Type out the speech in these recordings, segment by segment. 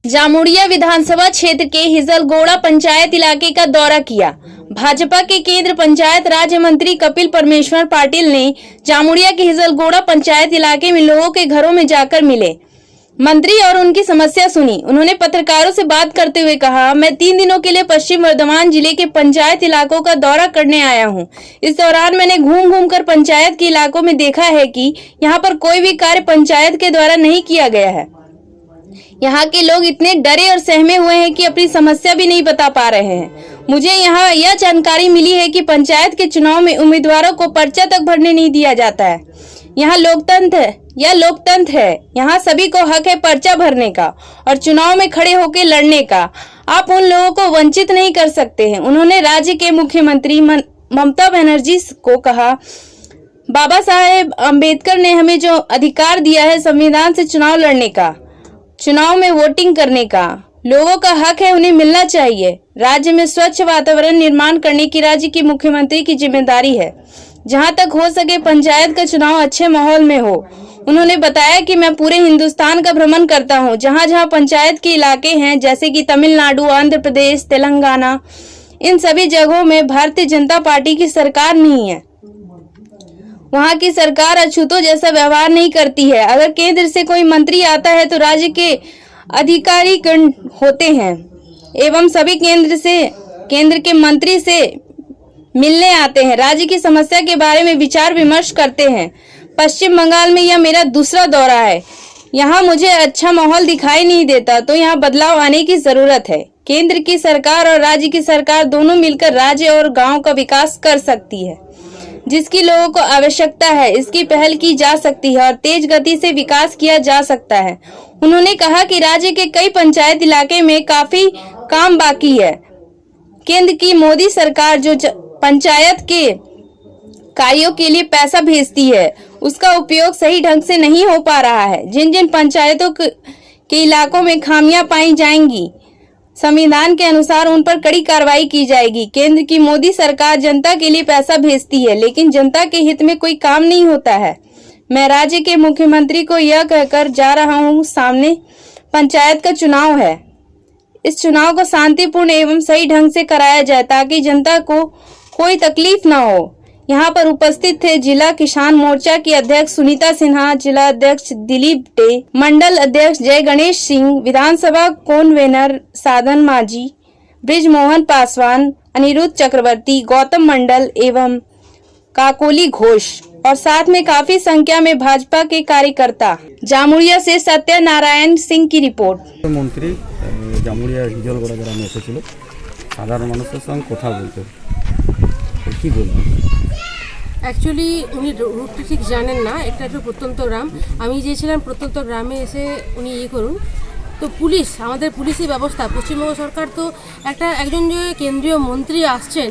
जामुड़िया विधानसभा क्षेत्र के हिजलगोड़ा पंचायत इलाके का दौरा किया। भाजपा के केंद्र पंचायत राज्य मंत्री कपिल परमेश्वर पाटिल ने जामुड़िया के हिजलगोड़ा पंचायत इलाके में लोगों के घरों में जाकर मिले मंत्री और उनकी समस्या सुनी। उन्होंने पत्रकारों से बात करते हुए कहा, मैं 3 दिनों के लिए पश्चिम वर्धमान जिले के पंचायत इलाकों का दौरा करने आया हूं। इस दौरान मैंने घूम घूम कर पंचायत के इलाकों में देखा है कि यहाँ पर कोई भी कार्य पंचायत के द्वारा नहीं किया गया है। यहाँ के लोग इतने डरे और सहमे हुए हैं कि अपनी समस्या भी नहीं बता पा रहे हैं। मुझे यहाँ यह जानकारी मिली है कि पंचायत के चुनाव में उम्मीदवारों को पर्चा तक भरने नहीं दिया जाता है। यहाँ लोकतंत्र है। यहाँ सभी को हक है पर्चा भरने का और चुनाव में खड़े होकर लड़ने का। आप उन लोगों को वंचित नहीं कर सकते हैं। उन्होंने राज्य के मुख्यमंत्री ममता बनर्जी को कहा, बाबा साहेब अम्बेडकर ने हमें जो अधिकार दिया है संविधान से चुनाव लड़ने का, चुनाव में वोटिंग करने का, लोगों का हक है, उन्हें मिलना चाहिए। राज्य में स्वच्छ वातावरण निर्माण करने की राज्य की मुख्यमंत्री की जिम्मेदारी है। जहां तक हो सके पंचायत का चुनाव अच्छे माहौल में हो। उन्होंने बताया कि मैं पूरे हिंदुस्तान का भ्रमण करता हूं। जहां जहां पंचायत के इलाके हैं जैसे कि तमिलनाडु, आंध्र प्रदेश, तेलंगाना, इन सभी जगहों में भारतीय जनता पार्टी की सरकार नहीं है। वहाँ की सरकार अछूतों जैसा व्यवहार नहीं करती है। अगर केंद्र से कोई मंत्री आता है तो राज्य के अधिकारी होते हैं एवं सभी केंद्र के मंत्री से मिलने आते हैं, राज्य की समस्या के बारे में विचार विमर्श करते हैं। पश्चिम बंगाल में यह मेरा दूसरा दौरा है। यहाँ मुझे अच्छा माहौल दिखाई नहीं देता, तो यहाँ बदलाव आने की जरूरत है। केंद्र की सरकार और राज्य की सरकार दोनों मिलकर राज्य और गांव का विकास कर सकती है। जिसकी लोगों को आवश्यकता है, इसकी पहल की जा सकती है और तेज गति से विकास किया जा सकता है। उन्होंने कहा कि राज्य के कई पंचायत इलाके में काफी काम बाकी है। केंद्र की मोदी सरकार जो पंचायत के कार्यों के लिए पैसा भेजती है, उसका उपयोग सही ढंग से नहीं हो पा रहा है। जिन जिन पंचायतों के इलाकों में खामियां पाई जाएंगी, संविधान के अनुसार उन पर कड़ी कार्रवाई की जाएगी। केंद्र की मोदी सरकार जनता के लिए पैसा भेजती है, लेकिन जनता के हित में कोई काम नहीं होता है। मैं राज्य के मुख्यमंत्री को यह कहकर जा रहा हूं, सामने पंचायत का चुनाव है। इस चुनाव को शांतिपूर्ण एवं सही ढंग से कराया जाए ताकि जनता को कोई तकलीफ न हो। यहाँ पर उपस्थित थे जिला किसान मोर्चा की अध्यक्ष सुनीता सिन्हा, जिला अध्यक्ष दिलीप डे, मंडल अध्यक्ष जय गणेश सिंह, विधानसभा कॉन्वेनर साधन माझी, ब्रिज मोहन पासवान, अनिरुद्ध चक्रवर्ती, गौतम मंडल एवं काकोली घोष और साथ में काफी संख्या में भाजपा के कार्यकर्ता। जामुड़िया से सत्यनारायण सिंह की रिपोर्ट। मंत्री जामुड़िया हिजलगोड़ा ग्रामे एसेছিল সাধারণ মানুষের সঙ্গে কথা বলতে, কি বলবেন? অ্যাকচুয়ালি উনি রুটটা ঠিক জানেন না। একটা প্রত্যন্ত গ্রাম, আমি চেয়েছিলাম প্রত্যন্ত গ্রামে এসে উনি করুন। তো পুলিশ, আমাদের পুলিশি ব্যবস্থা, পশ্চিমবঙ্গ সরকার তো একজন যে কেন্দ্রীয় মন্ত্রী আসছেন,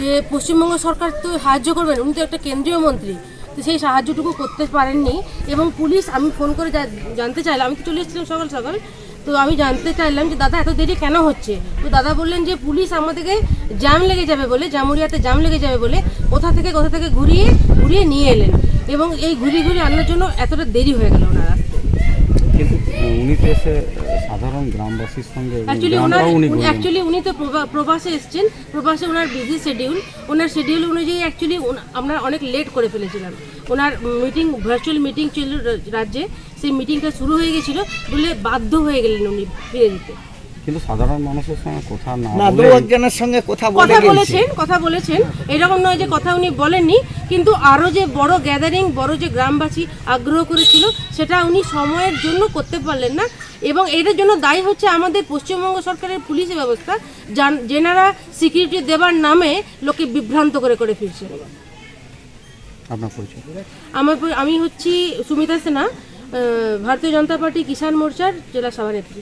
যে পশ্চিমবঙ্গ সরকার তো সাহায্য করবেন, উনি তো একটা কেন্দ্রীয় মন্ত্রী, তো সেই সাহায্যটুকু করতে পারেননি। এবং পুলিশ, আমি ফোন করে জানতে চাইলাম, আমি তো চলে এসেছিলাম সকাল সকাল, তো আমি জানতে চাইলাম যে দাদা এত দেরি কেন হচ্ছে। তো দাদা বললেন যে পুলিশ আমাদেরকে জাম লেগে যাবে বলে, জামুড়িয়াতে জাম লেগে যাবে বলে কোথা থেকে ঘুরিয়ে নিয়ে এলেন এবং এই ঘুরিয়ে আনার জন্য এতটা দেরি হয়ে গেল ওনারা। কিন্তু উনি তো এসে সাধারণ গ্রামবাসীর সঙ্গে অ্যাকচুয়ালি উনি তো প্রবাসে এসেছেন, প্রবাসে ওনার বিজি শিডিউল, ওনার শিডিউল অনুযায়ী অ্যাকচুয়ালি আমরা অনেক লেট করে ফেলেছিলাম। ওনার ভার্চুয়াল মিটিং ছিল রাজ্যে, সেই মিটিংটা শুরু হয়ে গেছিল বলে বাধ্য হয়ে গেলেন উনি ফিরে যেতে। কিন্তু সাধারণ মানুষের সঙ্গে কথা বলেছেন, এরকম নয় যে কথা উনি বলেননি, কিন্তু আরও যে বড় গ্যাদারিং, বড় যে গ্রামবাসী আগ্রহ করেছিল সেটা উনি সময়ের জন্য করতে পারলেন না। এবং এটার জন্য দায়ী হচ্ছে আমাদের পশ্চিমবঙ্গ সরকারের পুলিশি ব্যবস্থা, যেনারা সিকিউরিটি দেবার নামে লোকে বিভ্রান্ত করে ফিরছেন। আমি হচ্ছি সুমিতা সিনহা, भारतीय जनता पार्टी किसान मोर्चा जिला सभानेत्री।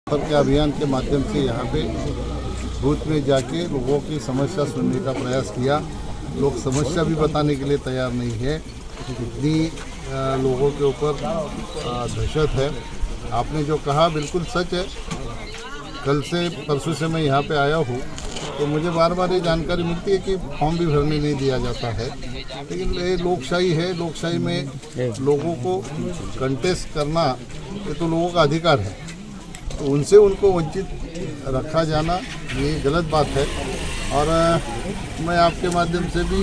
के अभियान के माध्यम से यहाँ पे बूथ में जाके लोगों की समस्या सुनने का प्रयास किया। लोग समस्या भी बताने के लिए तैयार नहीं है, इतनी लोगों के ऊपर दहशत है। आपने जो कहा बिल्कुल सच है। कल से परसों से मैं यहाँ पे आया हूँ तो मुझे बार बार ये जानकारी मिलती है कि फॉर्म भी भरने नहीं दिया जाता है। लेकिन ये लोकशाही है, लोकशाही में लोगों को कंटेस्ट करना ये तो लोगों का अधिकार है, तो उनसे उनको वंचित रखा जाना ये गलत बात है। और मैं आपके माध्यम से भी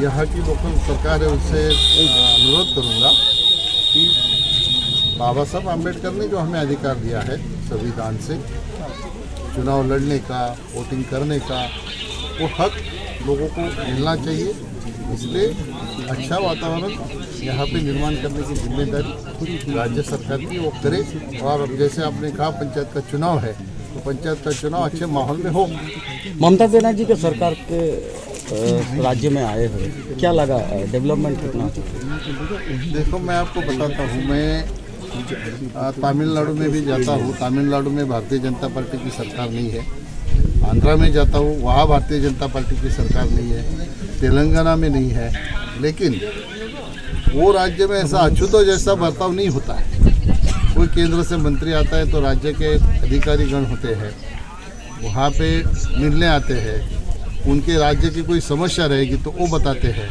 यहाँ की लोकल सरकार है उससे अनुरोध करूँगा कि बाबा साहब आम्बेडकर ने जो हमें अधिकार दिया है संविधान से चुनाव लड़ने का, वोटिंग करने का, वो हक लोगों को मिलना चाहिए। इसलिए अच्छा वातावरण यहाँ पे निर्माण करने की जिम्मेदारी राज्य सरकार की वो करे। और अब जैसे आपने कहा पंचायत का चुनाव है, तो पंचायत का चुनाव अच्छे माहौल में हो। ममता बनर्जी के सरकार के राज्य में आए हुए क्या लगा, डेवलपमेंट कितना? देखो मैं आपको बताता हूँ, मैं तमिलनाडु में भी जाता हूँ। तमिलनाडु में भारतीय जनता पार्टी की सरकार नहीं है। आंध्रा में जाता हूँ, वहाँ भारतीय जनता पार्टी की सरकार नहीं है। तेलंगाना में नहीं है। लेकिन वो राज्य में ऐसा अछूतों जैसा बर्ताव नहीं होता है। कोई केंद्र से मंत्री आता है तो राज्य के अधिकारीगण होते हैं, वहाँ पे मिलने आते हैं, उनके राज्य की कोई समस्या रहेगी तो वो बताते हैं।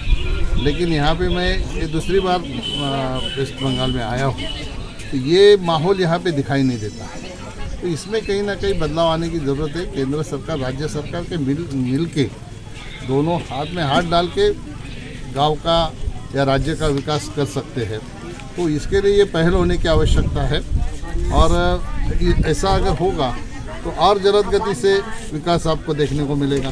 लेकिन यहाँ पे मैं ये दूसरी बार वेस्ट बंगाल में आया हूँ, तो ये माहौल यहाँ पे दिखाई नहीं देता है। तो इसमें कहीं ना कहीं बदलाव आने की ज़रूरत है। केंद्र सरकार राज्य सरकार के मिल के दोनों हाथ में हाथ डाल के गांव का या राज्य का विकास कर सकते हैं। तो इसके लिए ये पहल होने की आवश्यकता है। और ऐसा अगर होगा तो और जल्द गति से विकास आपको देखने को मिलेगा।